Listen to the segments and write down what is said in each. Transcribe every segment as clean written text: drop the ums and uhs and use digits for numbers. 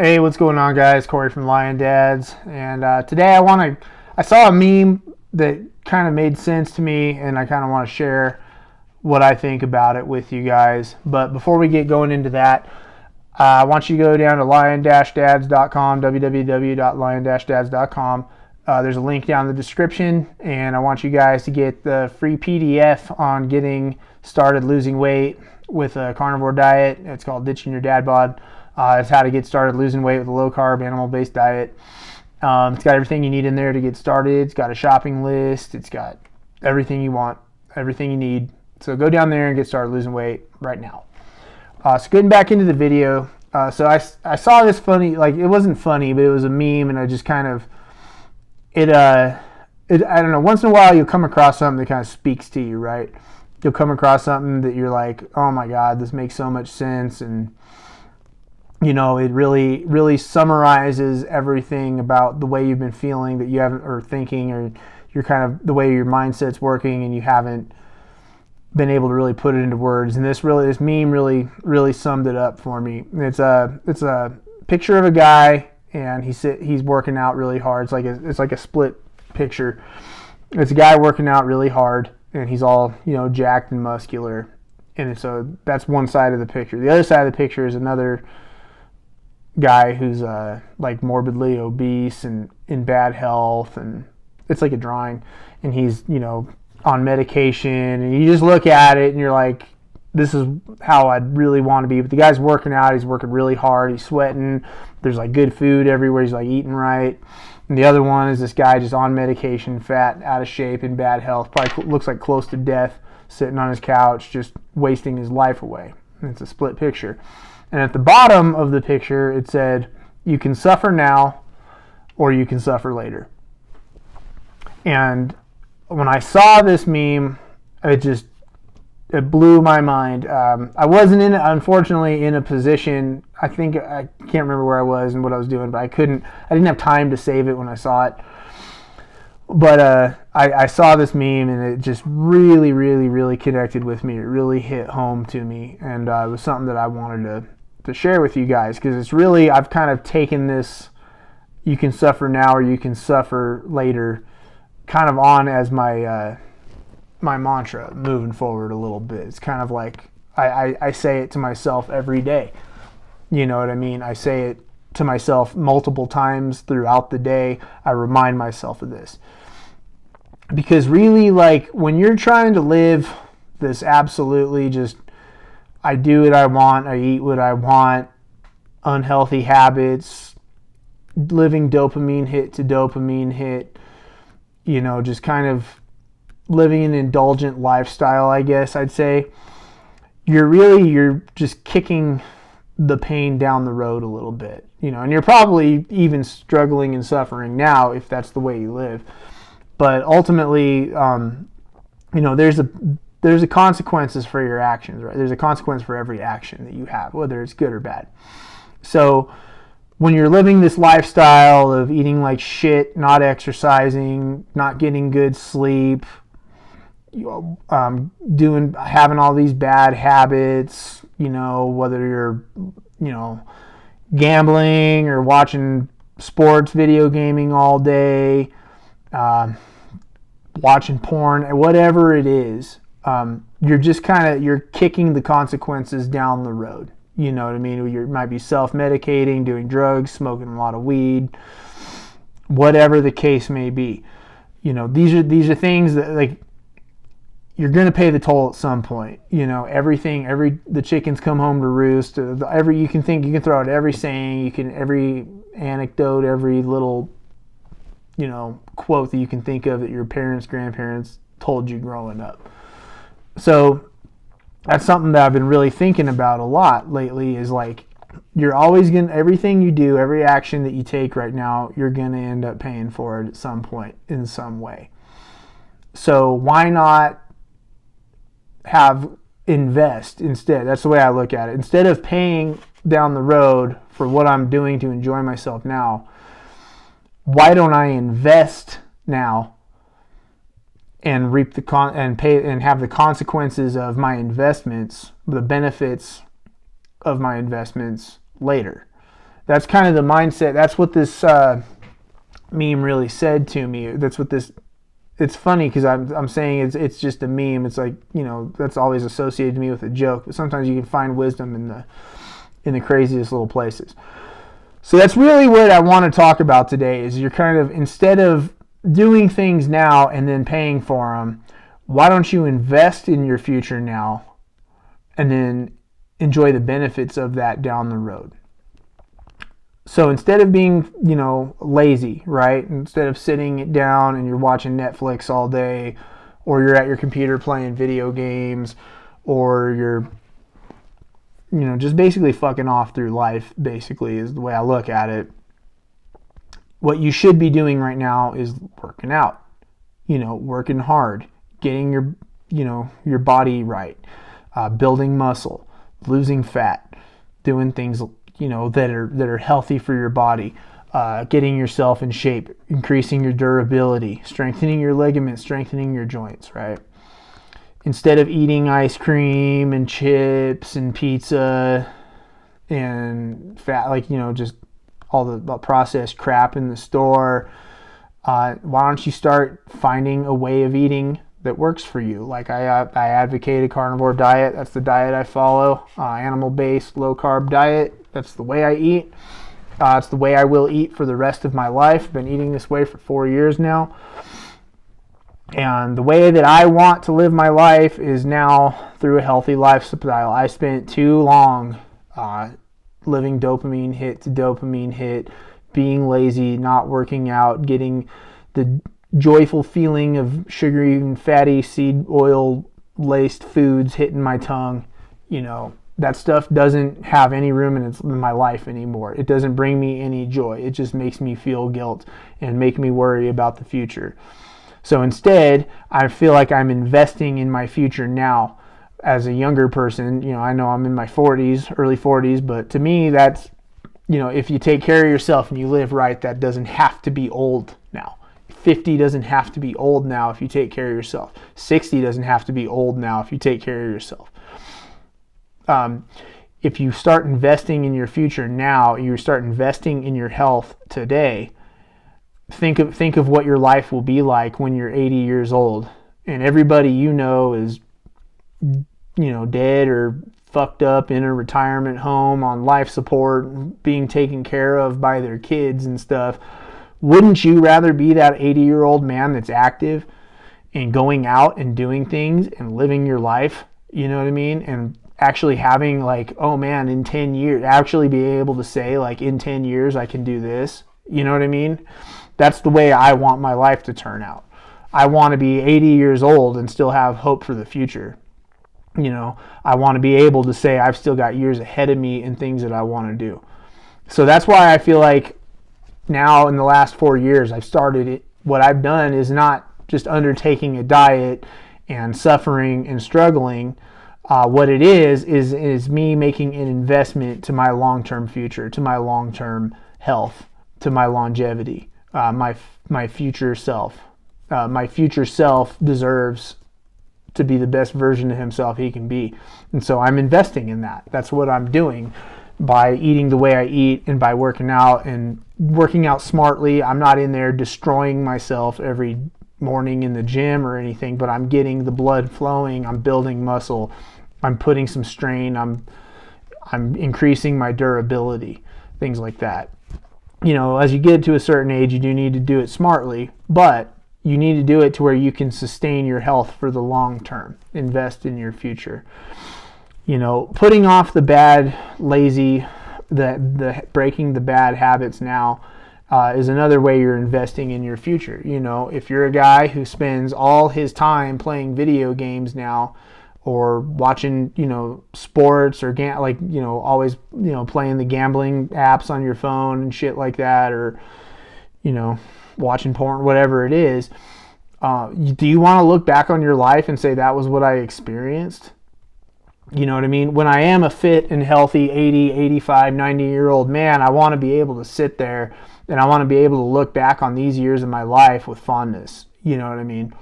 Hey, what's going on, guys? Corey from Lion Dads, and today I saw a meme that kind of made sense to me, and I kind of want to share what I think about it with you guys. But before we get going into that, I want you to go down to lion-dads.com, www.lion-dads.com. There's a link down in the description, and I want you guys to get the free PDF on getting started losing weight with a carnivore diet. It's called Ditching Your Dad Bod. It's how to get started losing weight with a low-carb, animal-based diet. It's got everything you need in there to get started. It's got a shopping list. It's got everything you want, everything you need. So go down there and get started losing weight right now. So getting back into the video. So I saw this funny, like it wasn't funny, but it was a meme, and I just kind of, I don't know, once in a while you'll come across something that kind of speaks to you, right? You'll come across something that you're like, oh my God, this makes so much sense, and you know, it really summarizes everything about the way you've been feeling that you haven't, or thinking, or you're kind of the way your mindset's working, and you haven't been able to really put it into words. And this meme really summed it up for me. It's a picture of a guy, and he's working out really hard. It's like a split picture. It's a guy working out really hard, and he's all, you know, jacked and muscular. And so that's one side of the picture. The other side of the picture is another guy who's like morbidly obese and in bad health, and it's like a drawing, and he's, you know, on medication, and you just look at it and you're like, this is how I'd really want to be. But the guy's working out, he's working really hard, he's sweating, there's like good food everywhere, he's like eating right. And the other one is this guy just on medication, fat, out of shape, in bad health, probably looks like close to death, sitting on his couch just wasting his life away. And it's a split picture. And at the bottom of the picture, it said, you can suffer now or you can suffer later. And when I saw this meme, it blew my mind. I wasn't unfortunately in a position, I can't remember where I was and what I was doing, but I didn't have time to save it when I saw it. But I saw this meme, and it just really connected with me. It really hit home to me, and it was something that I wanted to share with you guys, because it's really, I've kind of taken this, you can suffer now or you can suffer later, kind of on as my my mantra moving forward a little bit. It's kind of like I say it to myself every day. You know what I mean? I say it to myself multiple times throughout the day. I remind myself of this. Because really, like, when you're trying to live this absolutely just, I do what I want, I eat what I want, unhealthy habits, living dopamine hit to dopamine hit, you know, just kind of living an indulgent lifestyle, I guess I'd say, you're just kicking the pain down the road a little bit, you know, and you're probably even struggling and suffering now if that's the way you live. But ultimately, you know, there's a consequences for your actions, right? There's a consequence for every action that you have, whether it's good or bad. So when you're living this lifestyle of eating like shit, not exercising, not getting good sleep, having all these bad habits, you know, whether you're, you know, gambling or watching sports, video gaming all day, watching porn, whatever it is, you're kicking the consequences down the road. You know what I mean? You might be self-medicating, doing drugs, smoking a lot of weed, whatever the case may be. You know, these are things that, like, you're going to pay the toll at some point. You know, the chickens come home to roost. You can throw out every saying, every anecdote, every little, you know, quote that you can think of that your parents, grandparents told you growing up. So that's something that I've been really thinking about a lot lately, is like, you're always everything you do, every action that you take right now, you're going to end up paying for it at some point in some way. So why not invest instead? That's the way I look at it. Instead of paying down the road for what I'm doing to enjoy myself now, why don't I invest now and reap and have the consequences of my investments, the benefits of my investments later? That's kind of the mindset. That's what this meme really said to me. That's what this. It's funny because I'm saying it's just a meme. It's like, you know, that's always associated to me with a joke. But sometimes you can find wisdom in the craziest little places. So that's really what I want to talk about today. Is you're kind of, instead of doing things now and then paying for them, why don't you invest in your future now and then enjoy the benefits of that down the road? So instead of being, you know, lazy, right? Instead of sitting down and you're watching Netflix all day, or you're at your computer playing video games, or you're, you know, just basically fucking off through life, basically, is the way I look at it. What you should be doing right now is working out, you know, working hard, getting your, you know, your body right, building muscle, losing fat, doing things, you know, that are healthy for your body, getting yourself in shape, increasing your durability, strengthening your ligaments, strengthening your joints, right? Instead of eating ice cream and chips and pizza and fat, like, you know, just all the processed crap in the store, why don't you start finding a way of eating that works for you? Like I advocate a carnivore diet. That's the diet I follow. Animal-based, low-carb diet. That's the way I eat. It's the way I will eat for the rest of my life. I've been eating this way for 4 years now. And the way that I want to live my life is now through a healthy lifestyle. I spent too long living dopamine hit to dopamine hit, being lazy, not working out, getting the joyful feeling of sugary and fatty seed oil laced foods hitting my tongue. You know, that stuff doesn't have any room in my life anymore. It doesn't bring me any joy. It just makes me feel guilt and make me worry about the future. So instead, I feel like I'm investing in my future now. As a younger person, you know, I know I'm in my 40s, early 40s, but to me, that's, you know, if you take care of yourself and you live right, that doesn't have to be old now. 50 doesn't have to be old now if you take care of yourself. 60 doesn't have to be old now if you take care of yourself. If you start investing in your future now, you start investing in your health today, think of what your life will be like when you're 80 years old and everybody you know is, you know, dead or fucked up in a retirement home on life support, being taken care of by their kids and stuff. Wouldn't you rather be that 80-year-old man that's active and going out and doing things and living your life, you know what I mean? And actually having like, oh man, in 10 years, actually be able to say like, in 10 years I can do this, you know what I mean? That's the way I want my life to turn out. I want to be 80 years old and still have hope for the future. You know, I want to be able to say I've still got years ahead of me and things that I want to do. So that's why I feel like now in the last 4 years I've started it. What I've done is not just undertaking a diet and suffering and struggling. What it is me making an investment to my long-term future, to my long-term health, to my longevity, my future self. My future self deserves to be the best version of himself he can be. And so I'm investing in that. That's what I'm doing by eating the way I eat and by working out and working out smartly. I'm not in there destroying myself every morning in the gym or anything, but I'm getting the blood flowing. I'm building muscle. I'm putting some strain. I'm increasing my durability, things like that. You know, as you get to a certain age, you do need to do it smartly, but you need to do it to where you can sustain your health for the long term. Invest in your future. You know, putting off the bad, lazy, the breaking the bad habits now is another way you're investing in your future. You know, if you're a guy who spends all his time playing video games now, or watching, you know, sports or always, you know, playing the gambling apps on your phone and shit like that, or, you know, watching porn, whatever it is, do you want to look back on your life and say that was what I experienced? You know what I mean? When I am a fit and healthy 80, 85, 90-year-old man, I want to be able to sit there and I want to be able to look back on these years of my life with fondness. You know what I mean?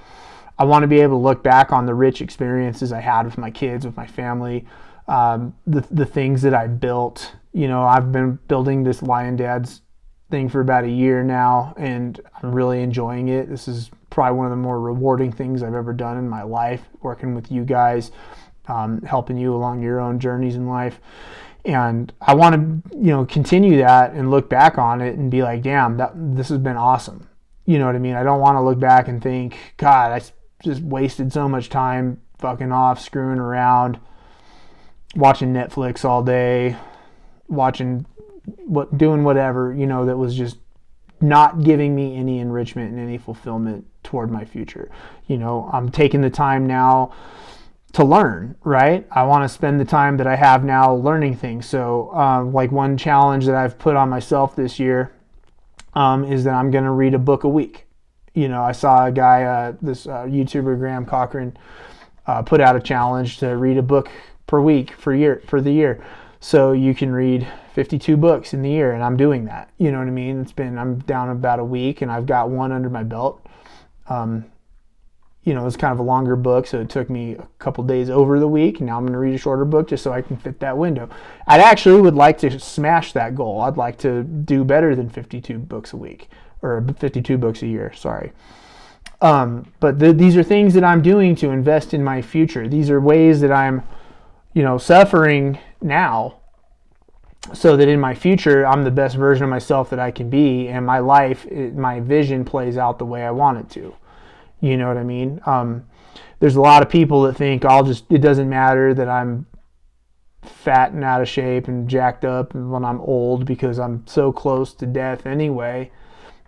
I want to be able to look back on the rich experiences I had with my kids, with my family, the things that I built, I've been building this Lion Dads thing for about a year now, and I'm really enjoying it. This is probably one of the more rewarding things I've ever done in my life, working with you guys, helping you along your own journeys in life. And I want to, continue that and look back on it and be like, damn, this has been awesome. You know what I mean? I don't want to look back and think, God, I just wasted so much time fucking off, screwing around, watching Netflix all day, doing whatever, that was just not giving me any enrichment and any fulfillment toward my future. I'm taking the time now to learn, right? I want to spend the time that I have now learning things. So like one challenge that I've put on myself this year is that I'm going to read a book a week. I saw a guy, this YouTuber, Graham Cochran, put out a challenge to read a book per week for the year. So you can read 52 books in the year, and I'm doing that. You know what I mean? I'm down about a week, and I've got one under my belt. It's kind of a longer book, so it took me a couple days over the week. Now I'm going to read a shorter book just so I can fit that window. I actually would like to smash that goal. I'd like to do better than 52 books a week, or 52 books a year, sorry. But these are things that I'm doing to invest in my future. These are ways that I'm, suffering now so that in my future, I'm the best version of myself that I can be, and my life, my vision plays out the way I want it to. You know what I mean? There's a lot of people that think it doesn't matter that I'm fat and out of shape and jacked up when I'm old because I'm so close to death anyway.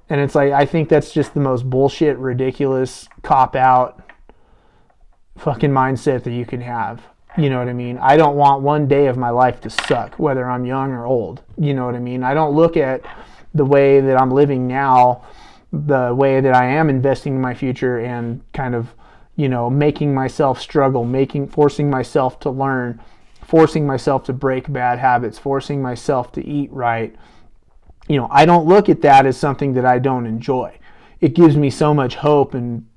And it's like, I think that's just the most bullshit, ridiculous, cop-out fucking mindset that you can have. You know what I mean? I don't want one day of my life to suck, whether I'm young or old. You know what I mean? I don't look at the way that I'm living now, the way that I am investing in my future and kind of, making myself struggle, forcing myself to learn, forcing myself to break bad habits, forcing myself to eat right. I don't look at that as something that I don't enjoy. It gives me so much hope and,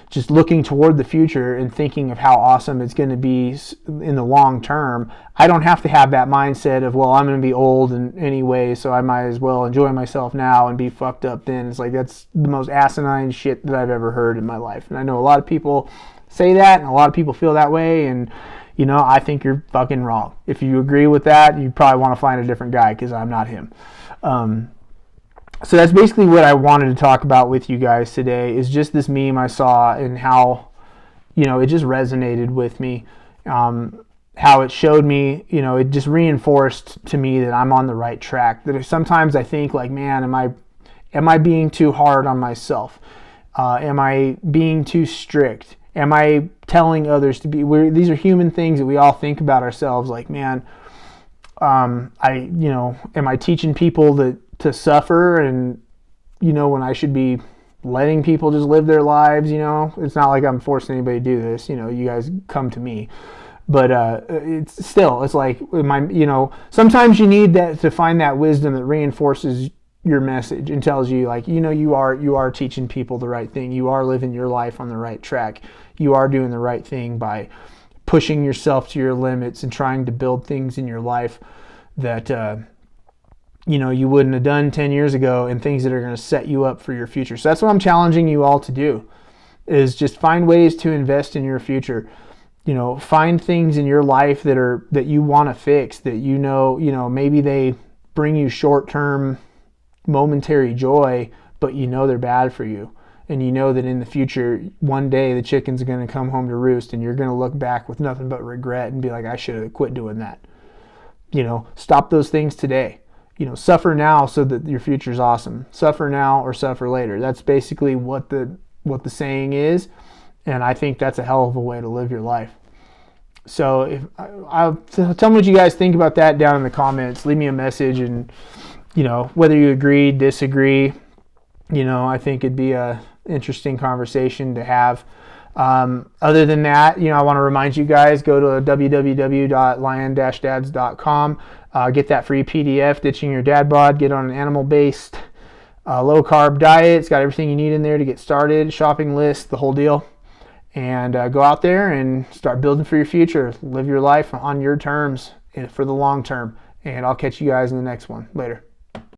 just looking toward the future and thinking of how awesome it's going to be in the long term. I don't have to have that mindset of, well, I'm going to be old anyway, so I might as well enjoy myself now and be fucked up then. It's like, that's the most asinine shit that I've ever heard in my life. And I know a lot of people say that and a lot of people feel that way, and I think you're fucking wrong. If you agree with that, you probably want to find a different guy, because I'm not him. So that's basically what I wanted to talk about with you guys today, is just this meme I saw and how, it just resonated with me. How it showed me, it just reinforced to me that I'm on the right track. That sometimes I think like, man, am I being too hard on myself? Am I being too strict? Am I telling others to be? These are human things that we all think about ourselves. Like, man, am I teaching people to suffer, and when I should be letting people just live their lives? It's not like I'm forcing anybody to do this. You guys come to me, but it's like, sometimes you need that to find that wisdom that reinforces your message and tells you, like, you are teaching people the right thing. You are living your life on the right track. You are doing the right thing by pushing yourself to your limits and trying to build things in your life that you wouldn't have done 10 years ago, and things that are going to set you up for your future. So that's what I'm challenging you all to do, is just find ways to invest in your future. Find things in your life that you want to fix, that maybe they bring you short-term momentary joy, but they're bad for you. And that in the future, one day the chicken's going to come home to roost, and you're going to look back with nothing but regret and be like, I should have quit doing that. Stop those things today. Suffer now so that your future's awesome. Suffer now or suffer later. That's basically what the saying is, and I think that's a hell of a way to live your life. So I'll tell me what you guys think about that down in the comments. Leave me a message, and whether you agree, disagree, I think it'd be a interesting conversation to have. Other than that, I want to remind you guys, go to www.lion-dads.com, get that free PDF, Ditching Your Dad Bod, get on an animal-based, low-carb diet. It's got everything you need in there to get started, shopping list, the whole deal. And go out there and start building for your future. Live your life on your terms, for the long term. And I'll catch you guys in the next one. Later.